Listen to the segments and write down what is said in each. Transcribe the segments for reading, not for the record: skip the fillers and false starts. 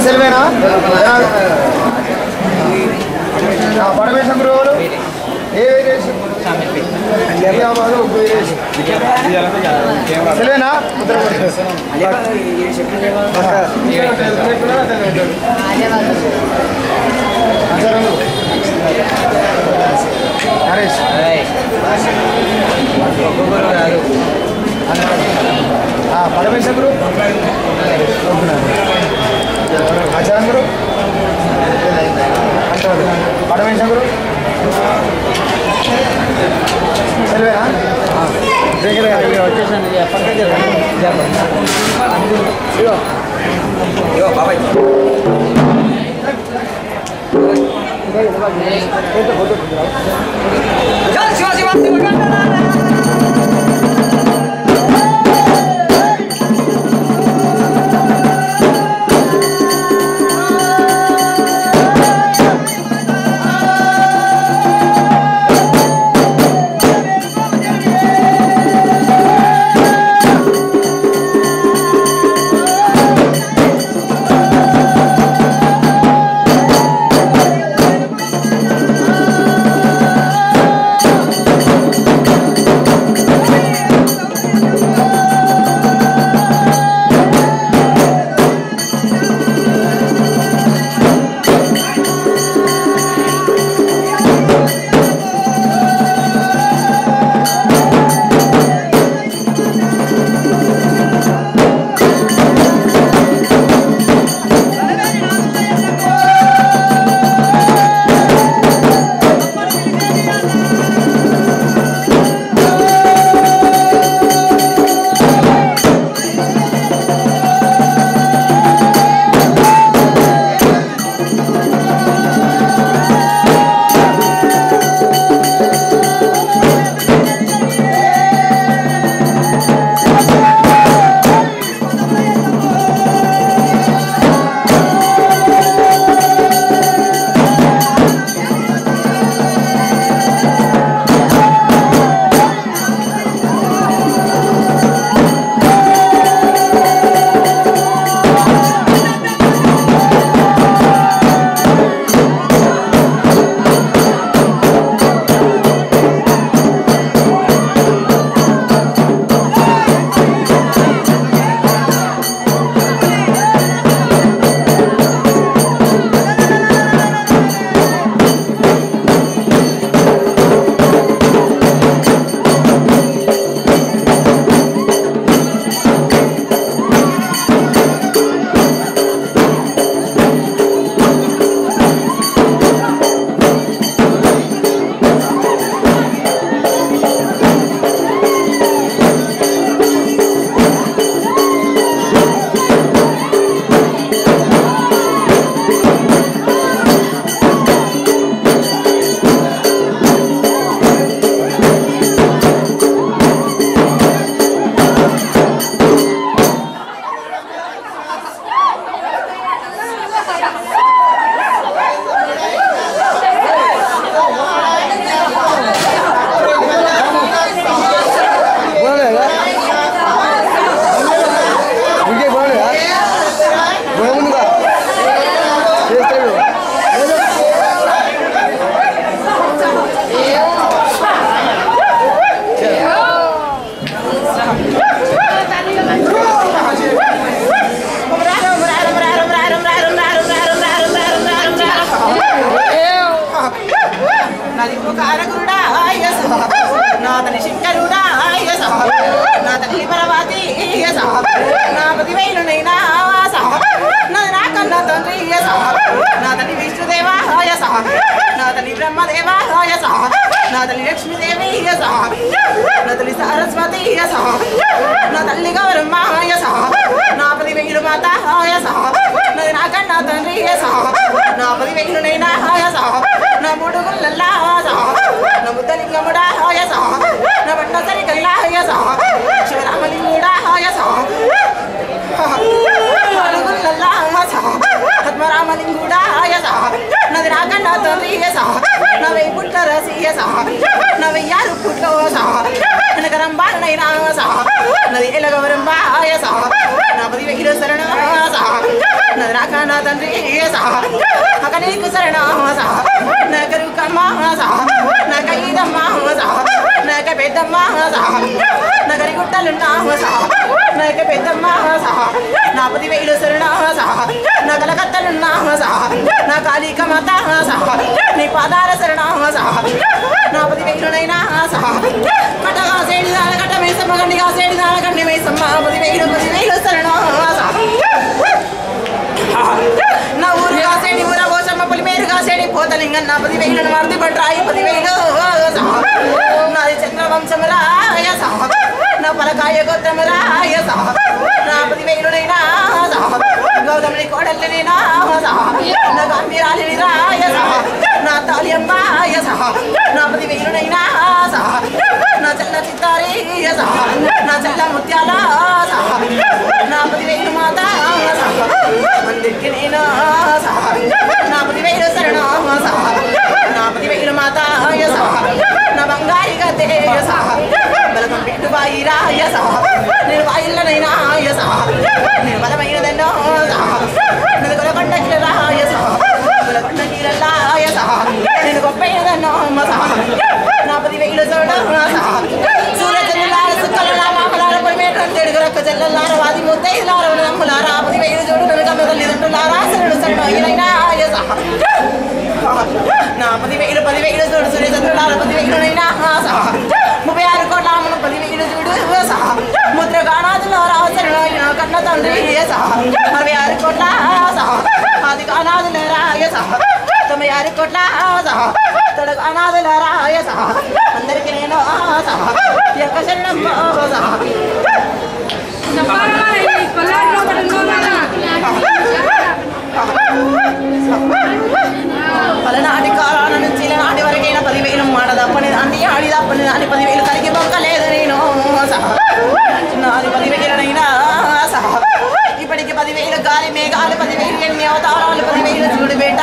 సెల్వేనా పరమేశ్వరం గురువులు ఏ వేరేషన్ సెల్వేనా నరేష్ పరమేశ్వర గురు ఆచారం గురు పరమేశ్వర గురు సెల్వేనా బాబాయ్ Nadi elagavaram ba ya sa, na badi vehira sarana sa, నరకానా తండ్రి అకనీకు శరణ నగరుకమ్మ నగ ఈదమ్మ నగ పెద్దమ్మ నగరి గుట్టలున్నా నగ పెద్దమ్మ నా 10,000 శరణ నా కలకత్తలున్నా నా కాళిక మాత నీ పాదాల శరణ నా 10,000నైనా కటగా సేడిదాల కట్ట మేసమ్మ గండిగా సేడిదాల గండి మేసమ్మ 10,000 శరణ నా ఊరు కాసేడి ఊర పోసమ్మ పులిమేరు కాసేడి పోతలింగన్న 10,000 మర్ది పట్రాయి 10,000 నాది చంద్రవంశమురాయ నా పలకాయ గోత్రమురాయ నా 10,000నైనా గౌతముని కోడలినైనా నా గంభీరాలిని రాయ నా తాలియమ్మాయ నా 10,000నైనా నా చల్ల చిత్తారేయ నా చల్ల ముత్యాల నా 10,000 మాత మందిరికి నేను నా 10,000 శరణ నా 10,000 మాత నా బంగారి గతే బలకం పెట్టు బాయిరాయ నేను బాయిల్లనైనా నేను బలమైనదన్నో నేను గొలకొండకి రాయ గొలకొండ నీరల్లాయ నేను గొప్పైనదన్నో నా 10,000 చోట సూర్యచంద్రులార సుక్కల మామలార పొలిమేట తెడుగు రక్క చెల్లెల్లార వాది ముత్తైదులార నమ్ములార 10,000 చూడు నన్ను కమ్మ తల్లిదండ్రులారా శరణు శరణైనా నా 10,000 చూడు సూర్యచంద్రులార 10,000నైనా 36 కోట్ల 10,000 చూడు ముద్ర గానాదులారా శరణైన కన్న తండ్రి 66 కోట్ల ఆది గానాదులారాయ 96 కోట్ల తొడగ అనాథులారాయ అందరికి నేను యొక్క శరణం పలనాటి కాలాల నుంచి నాటి వరకైనా 10,000 మాట తప్పని అన్ని ఆడి తప్పని దాన్ని 10,000 కలిగి బొక్కలేదు నేను నాది 10,000నైనా ఇప్పటికి 10,000 గాలి మేఘాలు 10,000 ఎన్ని అవతారాలు 10,000 చూడు బేట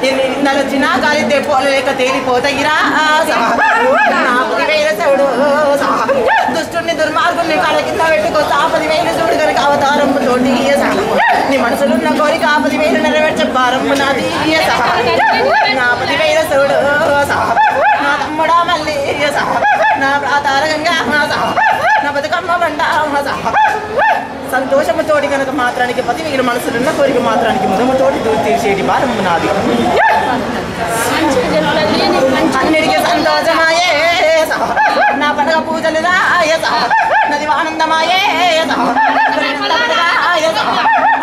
ఎన్ని నిందలొచ్చినా గాలి తెప్పోలు లేక తేలిపోతాయిరా నా 10,000 చూడు దుష్టుని దుర్మార్గుని కాళ్ళ కింద పెట్టుకొస్తా 10,000 చూడు కనుక అవతారం తోటి నీ మనసులున్న కోరిక 10,000 నెరవేర్చే భారం నాది నా 10,000 చూడు నా తమ్ముడా మళ్ళీ నా ప్రాతార గంగా నా బతుకమ్మ బండ సంతోషము తోటి కనుక మాత్రానికి 10,000 మనసులున్న కోరిక మాత్రానికి ముదము తోటి తీసేటి భారం నాది అన్నిటికీ సంతోషమాయే నా పండుగ పూజలు రాయ నది ఆనందమాయే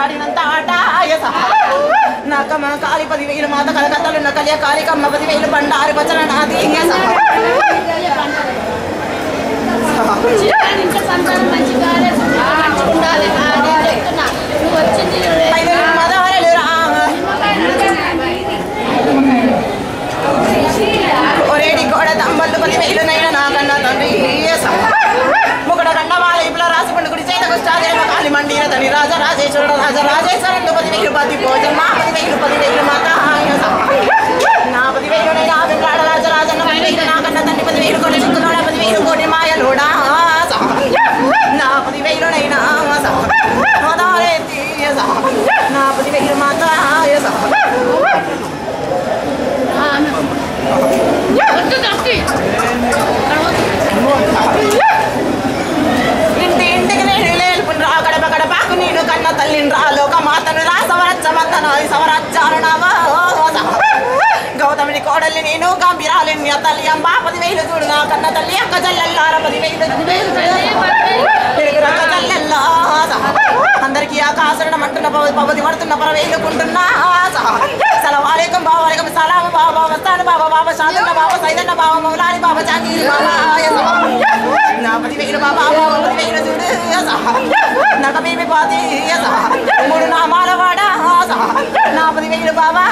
ఆడినంత ఆట నా కమ్మ కాలి 10,000 మాత కలకత్తలున్న కలియ కాలికమ్మ 10,000 బండారు పచ్చల నాది ఒరేడి గోడ తమ్మళ్ళు 10,000నైనా నాకన్నా తండ్రి ముగడ గండమాల ఇప్పుడు రాసిపండు గుడి చేతకు కాలి మండిన తని రాజరాజేశ్వరుడు రాజరాజేశ్వరుడు 10,000 పది భోజన 10,000 మాత నా 10,000నైనా వెంకట రాజరాజన్న 10,000 నాకన్నా తండ్రి 10,000 కోటి చిక్కులోడ 10,000 కోటి మాయలోడా నా 10,000నైనా నా 10,000 మాత ఇంటింటికి నేను లేల్పుని రా గడప గడపాకు నేను కన్న తల్లిని రా లోకమాతను రా సవరచ్చమంతను సవరచ్చాను నావా గౌతముని కోడల్ని నేను గంభీరాలిని తల్లి అమ్మ 10,000 చూడు నా కన్న తల్లి అక్క చెల్లెల్లార 10,000 అక్క చెల్లెల్లా అందరికీ ఆకాశరణం అంటున్న పవతి పడుతున్న పరవేలుకుంటున్నా సలవాలేకం బావాలేకం సలాం బాబా వస్తాను బాబా శాంతన్న బాబా సైదన్న బాబా మౌలాని బాబా చాంగీరి బాబా నా 10,000 బాబా 10,000 చూడు నకమేమి పాతి 3 నామాల వాడ నా 10,000 బాబా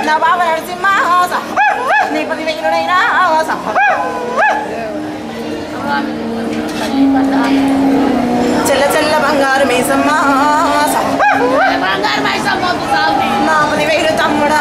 నా బాబా నరసింహ నీ 10,000నైనా చెల్ల చెల్ల బంగారు మీసమ్మ నా 10,000 తమ్ముడా